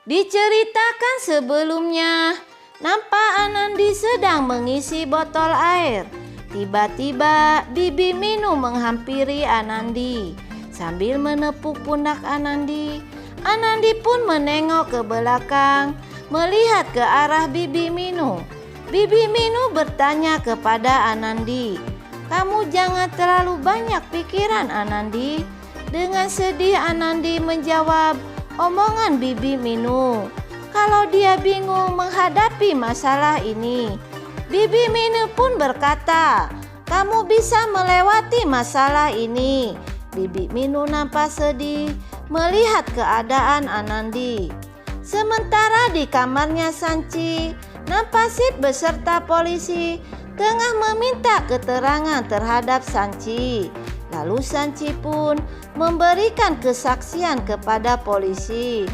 Diceritakan sebelumnya, nampak Anandi sedang mengisi botol air. Tiba-tiba Bibi Minu menghampiri Anandi sambil menepuk pundak Anandi. Anandi pun menengok ke belakang, melihat ke arah Bibi Minu. Bibi Minu bertanya kepada Anandi, "Kamu jangan terlalu banyak pikiran, Anandi." Dengan sedih Anandi menjawab omongan Bibi Minu kalau dia bingung menghadapi masalah ini. Bibi Minu pun berkata, "Kamu bisa melewati masalah ini." Bibi Minu nampak sedih melihat keadaan Anandi. Sementara di kamarnya Sanci, nampak Sip beserta polisi tengah meminta keterangan terhadap Sanci. Lalu Sanci pun memberikan kesaksian kepada polisi.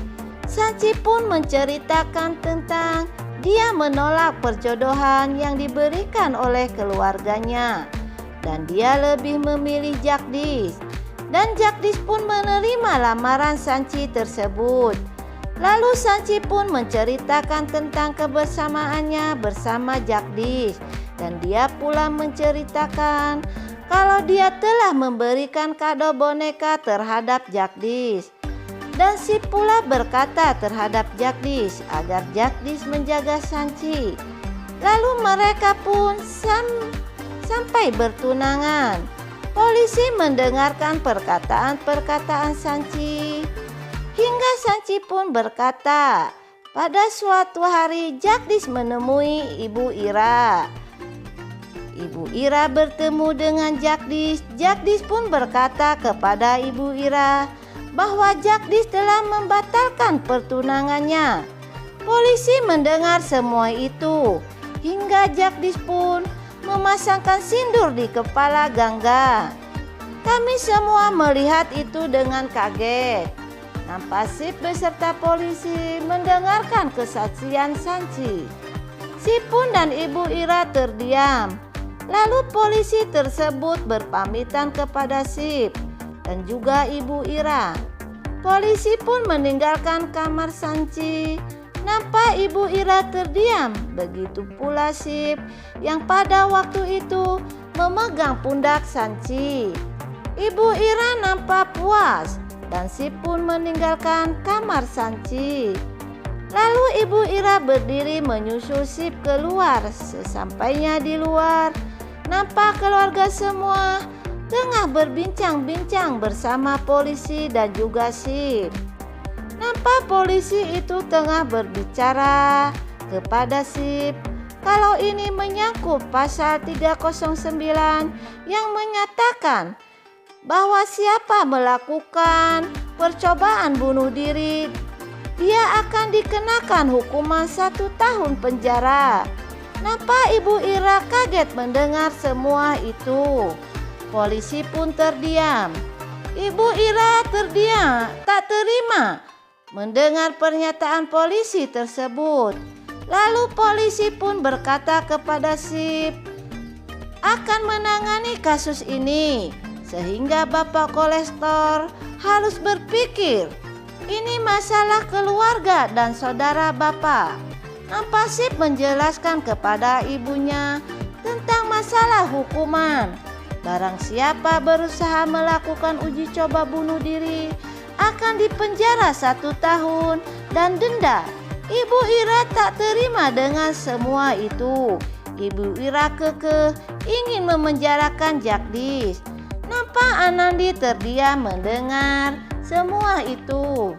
Sanci pun menceritakan tentang dia menolak perjodohan yang diberikan oleh keluarganya dan dia lebih memilih Jagdis. Dan Jagdis pun menerima lamaran Sanci tersebut. Lalu Sanci pun menceritakan tentang kebersamaannya bersama Jagdis dan dia pula menceritakan kalau dia telah memberikan kado boneka terhadap Jagdis. Dan Sip pula berkata terhadap Jagdis agar Jagdis menjaga Sanci. Lalu mereka pun sampai bertunangan. Polisi mendengarkan perkataan-perkataan Sanci. Hingga Sanci pun berkata, pada suatu hari Jagdis menemui Ibu Ira. Ibu Ira bertemu dengan Jagdis. Jagdis pun berkata kepada Ibu Ira bahwa Jagdis telah membatalkan pertunangannya. Polisi mendengar semua itu hingga Jagdis pun memasangkan sindur di kepala Gangga. Kami semua melihat itu dengan kaget. Nampak Sip beserta polisi mendengarkan kesaksian Sanci. Sip pun dan Ibu Ira terdiam. Lalu polisi tersebut berpamitan kepada Sip dan juga Ibu Ira. Polisi pun meninggalkan kamar Sanci. Nampak Ibu Ira terdiam, begitu pula Sip yang pada waktu itu memegang pundak Sanci. Ibu Ira nampak puas dan Sip pun meninggalkan kamar Sanci. Lalu Ibu Ira berdiri menyusul Sip keluar. Sesampainya di luar, nampak keluarga semua tengah berbincang-bincang bersama polisi dan juga Sip. Nampak polisi itu tengah berbicara kepada Sip kalau ini menyangkut pasal 309 yang menyatakan bahwa siapa melakukan percobaan bunuh diri, dia akan dikenakan hukuman 1 tahun penjara. Nampak Ibu Ira kaget mendengar semua itu. Polisi pun terdiam. Ibu Ira terdiam, tak terima mendengar pernyataan polisi tersebut. Lalu polisi pun berkata kepada Sip akan menangani kasus ini, sehingga Bapak Kolektor harus berpikir ini masalah keluarga dan saudara Bapak. Nampak Sip menjelaskan kepada ibunya tentang masalah hukuman. Barang siapa berusaha melakukan uji coba bunuh diri akan dipenjara 1 tahun dan denda. Ibu Ira tak terima dengan semua itu. Ibu Ira kekeh ingin memenjarakan Jagdis. Nampak Anandi terdiam mendengar semua itu.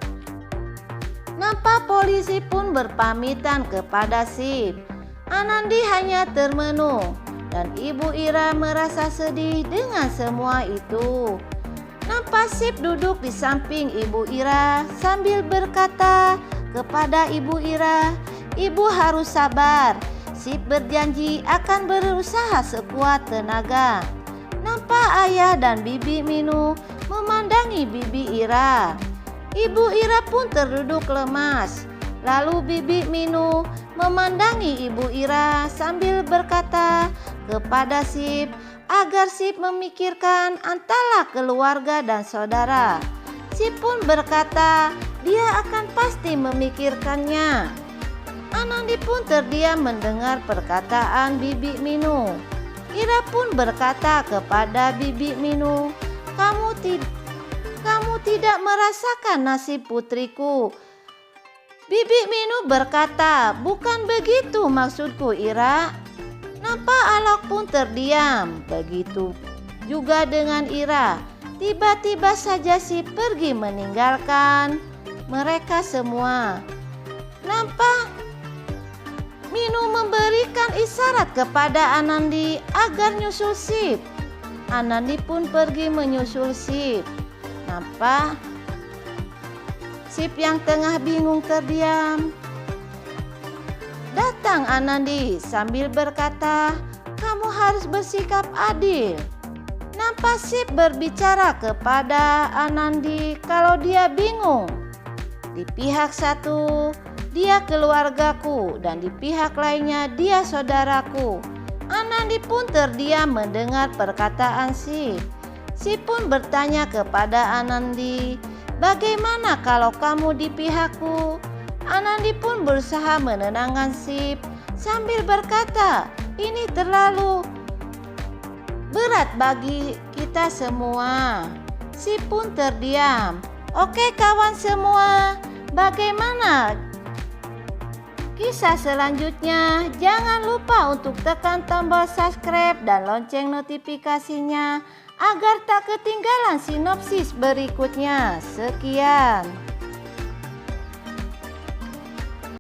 Nampak polisi pun berpamitan kepada Sip. Anandi hanya termenung dan Ibu Ira merasa sedih dengan semua itu. Nampak Sip duduk di samping Ibu Ira sambil berkata kepada Ibu Ira, "Ibu harus sabar. Sip berjanji akan berusaha sekuat tenaga." Nampak ayah dan Bibi Minu memandangi Bibi Ira. Ibu Ira pun terduduk lemas. Lalu Bibi Minu memandangi Ibu Ira sambil berkata kepada Sip agar Sip memikirkan antara keluarga dan saudara. Sip pun berkata dia akan pasti memikirkannya. Anandi pun terdiam mendengar perkataan Bibi Minu. Ira pun berkata kepada Bibi Minu, kamu tidak merasakan nasib putriku. Bibi Minu berkata, bukan begitu maksudku Ira. Nampak Alok pun terdiam. Begitu juga dengan Ira. Tiba-tiba saja si pergi meninggalkan mereka semua. Nampak Minu memberikan isyarat kepada Anandi agar nyusul Sip. Anandi pun pergi menyusul Sip. Nampak Sip yang tengah bingung terdiam. Datang Anandi sambil berkata, kamu harus bersikap adil. Nampak Sip berbicara kepada Anandi kalau dia bingung. Di pihak satu, dia keluargaku, dan di pihak lainnya dia saudaraku. Anandi pun terdiam mendengar perkataan Sip. Sip pun bertanya kepada Anandi, bagaimana kalau kamu di pihakku? Anandi pun berusaha menenangkan Sip sambil berkata, ini terlalu berat bagi kita semua. Sip pun terdiam. Oke kawan semua, bagaimana kisah selanjutnya? Jangan lupa untuk tekan tombol subscribe dan lonceng notifikasinya agar tak ketinggalan sinopsis berikutnya. Sekian.